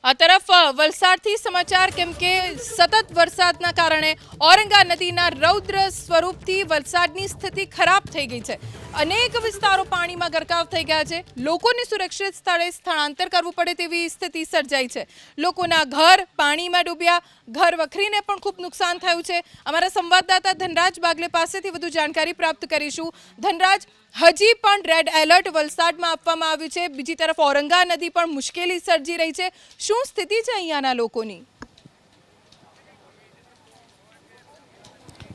આ તરફ વલસાડથી સમાચાર કેમ કે સતત વરસાદના કારણે ઔરંગા નદીના રૌદ્ર સ્વરૂપથી વલસાડની સ્થિતિ ખરાબ થઈ ગઈ છે। અનેક વિસ્તારો પાણીમાં ગરકાવ થઈ ગયા છે। લોકોને સુરક્ષિત સ્થળે સ્થળાંતર કરવું પડે તેવી સ્થિતિ સર્જાઈ છે। લોકોના ઘર પાણીમાં ડૂબ્યા, ઘર વખરીને પણ ખૂબ નુકસાન થયું છે। અમારા સંવાદદાતા ધનરાજ બાગલે પાસેથી વધુ જાણકારી પ્રાપ્ત કરીશું। ધનરાજ, હજી પણ રેડ એલર્ટ વલસાડમાં આપવામાં આવ્યું છે, બીજી તરફ ઔરંગા નદી પણ મુશ્કેલી સર્જી રહી છે। શું સ્થિતિ છે અહીંયાના લોકોની?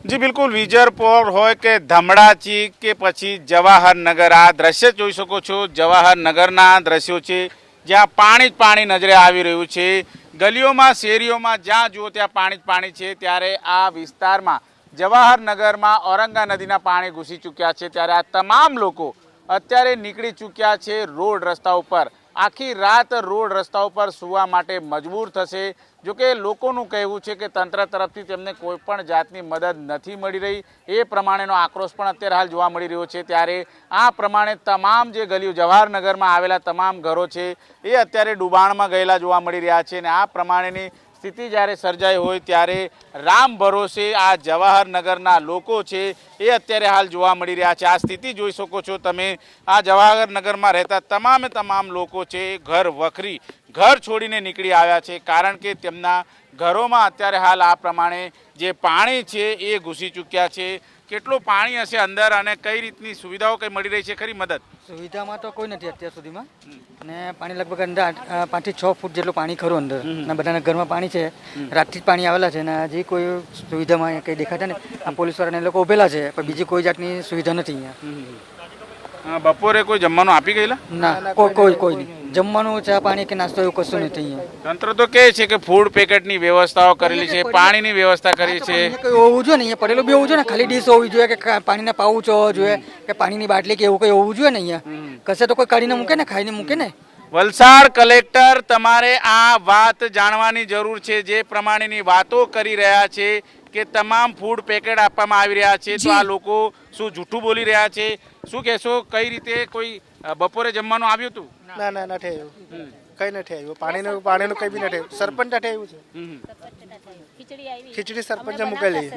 જી બિલકુલ, વિજરપોર હોય કે ધમડાચી કે પછી જવાહરનગર, આ દ્રશ્ય જોઈ શકો છો। જવાહરનગરના દ્રશ્યો છે જ્યાં પાણી જ પાણી નજરે આવી રહ્યું છે। ગલીઓમાં શેરીઓમાં જ્યાં જુઓ ત્યાં પાણી જ પાણી છે। ત્યારે આ વિસ્તારમાં જવાહરનગરમાં ઔરંગા નદીના પાણી ઘૂસી ચૂક્યા છે। ત્યારે આ તમામ લોકો અત્યારે નીકળી ચૂક્યા છે રોડ રસ્તા ઉપર। આખી રાત રોડ રસ્તા ઉપર સૂવા માટે મજબૂર થશે। જોકે લોકોનું કહેવું છે કે તંત્ર તરફથી તેમને કોઈ પણ જાતની મદદ નથી મળી રહી, એ પ્રમાણેનો આક્રોશ પણ અત્યારે હાલ જોવા મળી રહ્યો છે। ત્યારે આ પ્રમાણે તમામ જે ગલીઓ જવાહરનગરમાં આવેલા તમામ ઘરો છે એ અત્યારે ડૂબાણમાં ગયેલા જોવા મળી રહ્યા છે। અને આ પ્રમાણેની સ્થિતિ જ્યારે સર્જાઈ હોય ત્યારે રામ ભરોસે આ જવાહરનગરના લોકો છે એ અત્યારે હાલ જોવા મળી રહ્યા છે। આ સ્થિતિ જોઈ શકો છો તમે। આ જવાહરનગરમાં રહેતા તમામ લોકો છે ઘર વખરી, ઘર છોડીને નીકળી આવ્યા છે, કારણ કે તેમના ઘરોમાં અત્યારે હાલ આ પ્રમાણે જે પાણી છે એ ઘૂસી ચૂક્યા છે। કેટલું પાણી હશે અંદર અને કઈ રીતની સુવિધાઓ કઈ મળી રહી છે ખરી મદદ? સુવિધામાં તો કોઈ નથી અત્યાર સુધીમાં, અને પાણી લગભગ અંદર 5 થી 6 ફૂટ જેટલું પાણી ખરું અંદર, અને બધાના ઘરમાં પાણી છે। રાતથી જ પાણી આવેલા છે, અને હજી કોઈ સુવિધામાં કંઈ દેખાતા ને આ પોલીસવાળાને લોકો ઉભેલા છે, પણ બીજી કોઈ જાતની સુવિધા નથી અહીંયા। બપોરે કોઈ જમવાનું આપી ગયેલા? ના, કોઈ નહીં। જમવાનું, ચા પાણી કે નાસ્તો એવું કશું નથી અહીંયા। તંત્ર તો કહે છે કે ફૂડ પેકેટની વ્યવસ્થાઓ કરેલી છે, પાણીની વ્યવસ્થા કરી છે। અહીંયા કંઈ હોવું જોઈએ ને, અહીંયા પડેલું બી હોવું જોઈએ ને, ખાલી ડીશ હોવી જોઈએ કે પાણીના પાઉચ હોવા જોઈએ કે પાણીની બાટલી કે એવું કંઈ હોવું જોઈએ ને અહીંયા। કશે તો કોઈ કાઢીને મૂકે ને, ખાઈને મૂકે ને। વલસાડ કલેક્ટર, તમારે આ વાત જાણવાની જરૂર છે। જે પ્રમાણેની વાતો કરી રહ્યા છે કે તમામ ફૂડ પેકેટ આપવામાં આવી રહ્યા છે, તો આ લોકો શું જૂઠું બોલી રહ્યા છે? શું કહેશો, કઈ રીતે કોઈ બપોરે જમવાનું આવ્યું હતું? ના ના, નથી આવ્યું, કઈ નથી આવ્યું। પાણીનું કઈ બી નથી આવ્યું। સરપંચ નથી આવ્યું છે, ખીચડી સરપંચે મૂકેલી।